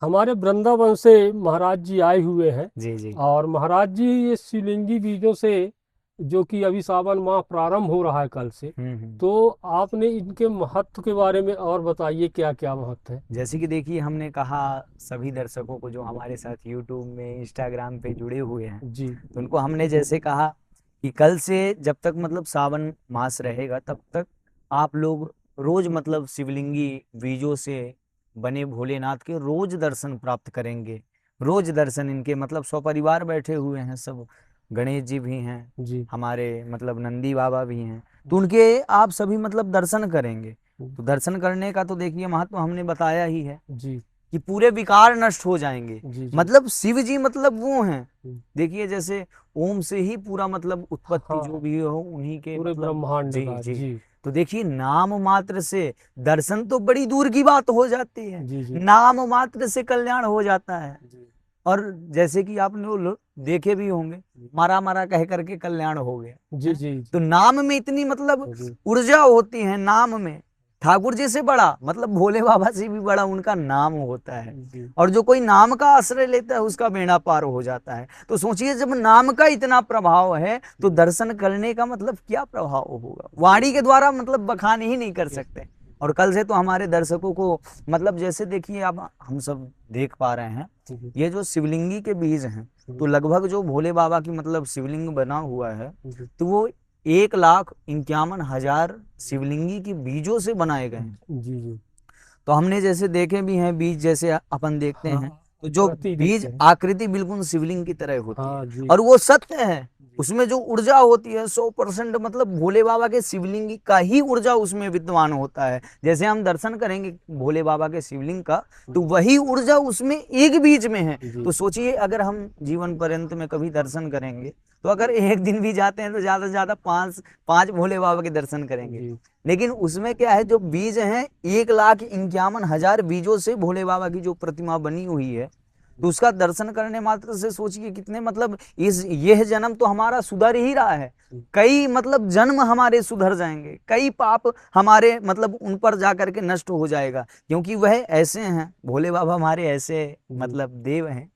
हमारे वृंदावन से महाराज जी आए हुए हैं। जी जी। और महाराज जी ये शिवलिंगी बीजों से, जो कि अभी सावन माह प्रारंभ हो रहा है कल से, हम्म। तो आपने इनके महत्व के बारे में और बताइए, क्या क्या महत्व है। जैसे कि देखिए, हमने कहा सभी दर्शकों को जो हमारे साथ यूट्यूब में इंस्टाग्राम पे जुड़े हुए हैं, जी तो उनको हमने जैसे कहा कि कल से जब तक मतलब सावन मास रहेगा तब तक आप लोग रोज मतलब शिवलिंगी बीजों से बने भोलेनाथ के रोज दर्शन प्राप्त करेंगे। रोज दर्शन इनके मतलब सपरिवार बैठे हुए हैं सब। गणेश जी भी हैं, जी हमारे मतलब नंदी बाबा भी हैं, तो उनके आप सभी मतलब दर्शन करेंगे। तो दर्शन करने का तो देखिए महत्व हमने बताया ही है जी कि पूरे विकार नष्ट हो जाएंगे। जी जी। मतलब शिव जी मतलब वो हैं। हम्म, देखिए जैसे ओम से ही पूरा मतलब उत्पत्ति जो हाँ, भी हो उन्हीं के पूरे मतलब। ब्रह्मांड जी का। जी। जी तो देखिए नाम मात्र से दर्शन तो बड़ी दूर की बात हो जाती है। जी जी नाम मात्र से कल्याण हो जाता है। जी और जैसे कि आपने वो देखे भी होंगे, मारा मारा कह करके कल्याण हो गया जी है। जी तो जी नाम में इतनी मतलब जी ऊर्जा होती है नाम में। ठाकुर जी से बड़ा मतलब भोले बाबा से भी बड़ा उनका नाम होता है। जी और जो कोई नाम का आश्रय लेता है उसका बेड़ा पार हो जाता है। तो सोचिए जब नाम का इतना प्रभाव है तो दर्शन करने का मतलब क्या प्रभाव होगा, वाणी के द्वारा मतलब बखान ही नहीं कर सकते। और कल से तो हमारे दर्शकों को मतलब जैसे देखिए अब हम सब देख पा रहे हैं, जी ये जो शिवलिंगी के बीज हैं, जी तो लगभग जो भोले बाबा की मतलब शिवलिंग बना हुआ है, जी तो वो 1,51,000 शिवलिंगी के बीजों से बनाए गए हैं। जी जी। तो हमने जैसे देखे भी हैं बीज, जैसे अपन देखते हाँ, हैं तो जो आकृति बीज देखते हैं। आकृति बिल्कुल शिवलिंग की तरह होती है। हाँ जी और वो सत्य है। जी उसमें जो ऊर्जा होती है 100% मतलब भोले बाबा के शिवलिंग का ही ऊर्जा उसमें विद्यमान होता है। जैसे हम दर्शन करेंगे भोले बाबा के शिवलिंग का, तो वही ऊर्जा उसमें एक बीज में है। जी तो सोचिए अगर हम जीवन पर्यंत में कभी दर्शन करेंगे, तो अगर एक दिन भी जाते हैं तो ज्यादा से ज्यादा पांच पांच भोले बाबा के दर्शन करेंगे। जी लेकिन उसमें क्या है, जो बीज हैं 1,51,000 बीजों से भोले बाबा की जो प्रतिमा बनी हुई है, तो उसका दर्शन करने मात्र से सोचिए कितने मतलब इस यह जन्म तो हमारा सुधर ही रहा है। कई मतलब जन्म हमारे सुधर जाएंगे, कई पाप हमारे मतलब उन पर जाकर के नष्ट हो जाएगा। क्योंकि वह ऐसे हैं, भोले बाबा हमारे ऐसे जी मतलब देव हैं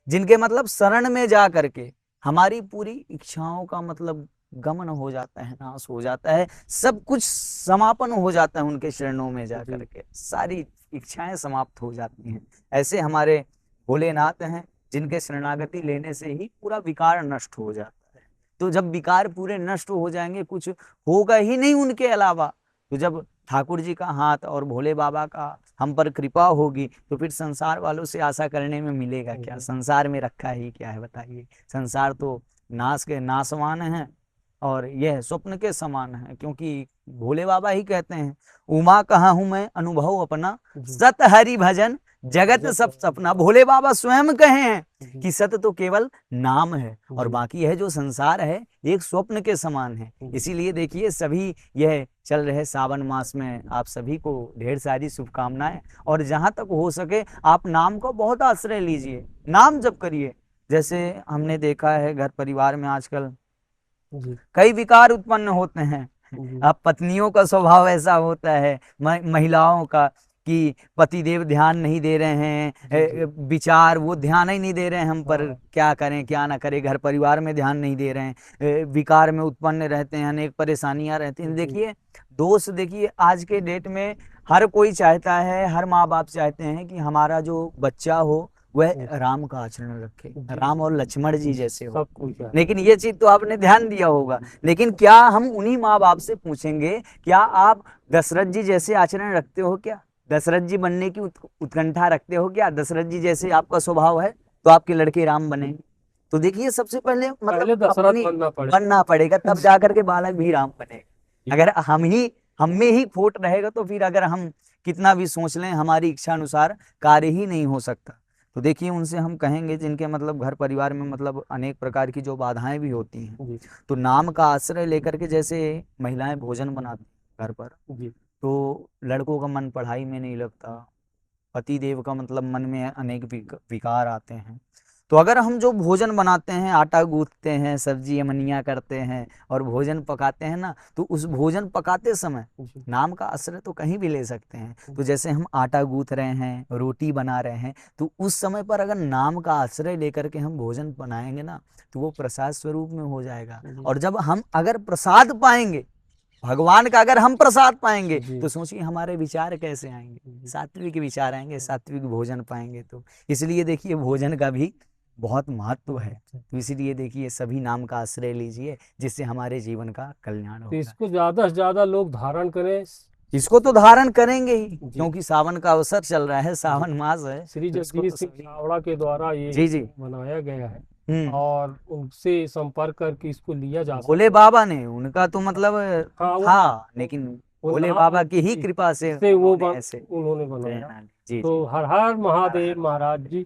जिनके मतलब शरण में जा करके हमारी पूरी इच्छाओं का मतलब गमन हो जाता है, नाश हो जाता है, सब कुछ समापन हो जाता है उनके चरणों में जा जी करके, सारी इच्छाएं समाप्त हो जाती हैं। ऐसे हमारे भोलेनाथ हैं जिनके शरणागति लेने से ही पूरा विकार नष्ट हो जाता है। तो जब विकार पूरे नष्ट हो जाएंगे, कुछ होगा ही नहीं उनके अलावा। तो जब ठाकुर जी का हाथ और भोले बाबा का हम पर कृपा होगी, तो फिर संसार वालों से आशा करने में मिलेगा क्या, जी संसार में रखा ही क्या है बताइए। संसार तो नाश के नाशवान है और यह स्वप्न के समान है। क्योंकि भोले बाबा ही कहते हैं, उमा कहा हूं मैं अनुभव अपना, जी सत हरि भजन जगत जगत सब सपना। भोले बाबा स्वयं कहे हैं जी कि सत्य तो केवल नाम है और जी बाकी है जो संसार है एक स्वप्न के समान है। जी इसीलिए देखिए सभी यह चल रहे सावन मास में आप सभी को ढेर सारी शुभकामनाएं। और जहां तक हो सके आप नाम को बहुत आश्रय लीजिए, नाम जप करिए। जैसे हमने देखा है घर परिवार में आजकल जी कई विकार उत्पन्न होते हैं। जी अब पत्नियों का स्वभाव ऐसा होता है, महिलाओं का, कि पतिदेव ध्यान नहीं दे रहे हैं, जी जी। विचार वो ध्यान ही नहीं दे रहे हैं हम पर, हाँ क्या करें क्या ना करें, घर परिवार में ध्यान नहीं दे रहे हैं, विकार में उत्पन्न रहते हैं, अनेक परेशानियां रहती हैं। जी देखिए दोस्त, देखिए आज के डेट में हर कोई चाहता है, हर माँ बाप चाहते हैं कि हमारा जो बच्चा हो वह राम का आचरण रखे, जी राम और लक्ष्मण जी जी, जैसे हो। सब कुछ है। लेकिन ये चीज तो आपने ध्यान दिया होगा। लेकिन क्या हम उन्हीं माँ बाप से पूछेंगे, क्या आप दशरथ जी जैसे आचरण रखते हो क्या, दशरथ जी बनने की उत्कंठा रखते हो क्या, दशरथ जी जैसे आपका स्वभाव है तो आपके लड़के राम बनेंगे? तो देखिए सबसे पहले मतलब पहले दशरथ अपनी बनना पड़े। बनना पड़ेगा, तब जाकर के बालक भी राम बनेगा। जी अगर हम में ही खोट रहेगा तो फिर अगर हम कितना भी सोच लें हमारी इच्छा अनुसार कार्य ही नहीं हो सकता। तो देखिए उनसे हम कहेंगे जिनके मतलब घर परिवार में मतलब अनेक प्रकार की जो बाधाएं भी होती हैं, जी तो नाम का आश्रय लेकर के जैसे महिलाएं भोजन बनाती हैं घर पर, जी तो लड़कों का मन पढ़ाई में नहीं लगता, पति देव का मतलब मन में अनेक विकार आते हैं। तो अगर हम जो भोजन बनाते हैं, आटा गूंथते हैं, सब्जी अमनिया करते हैं और भोजन पकाते हैं ना, तो उस भोजन पकाते समय जी नाम का आश्रय तो कहीं भी ले सकते हैं। तो जैसे हम आटा गूंथ रहे हैं, रोटी बना रहे हैं, तो उस समय पर अगर नाम का आश्रय लेकर के हम भोजन बनाएंगे ना, तो वो प्रसाद स्वरूप में हो जाएगा। जी और जब हम अगर प्रसाद पाएंगे, भगवान का अगर हम प्रसाद पाएंगे, जी तो सोचिए हमारे विचार कैसे आएंगे, जी सात्विक विचार आएंगे, सात्विक भोजन पाएंगे। तो इसलिए देखिए भोजन का भी बहुत महत्व है। तो इसीलिए देखिए सभी नाम का आश्रय लीजिए, जिससे हमारे जीवन का कल्याण तो होगा। इसको ज्यादा से ज्यादा लोग धारण करें। इसको तो धारण करेंगे ही, जी क्योंकि सावन का अवसर चल रहा है, जी सावन मास है, श्री तो इसको जगदीश तो सिंह सभी। छाबड़ा के द्वारा ये जी जी। बनाया गया है हम्म। और उनसे संपर्क करके इसको लिया जा सकता भोले बाबा ने, उनका तो मतलब हाँ वो था, लेकिन भोले हाँ बाबा की ही कृपा से से वो उन्होंने ऐसे उन्होंने बनाया। प्रेरणा ली। जी तो जी। हर हर महादेव महाराज जी।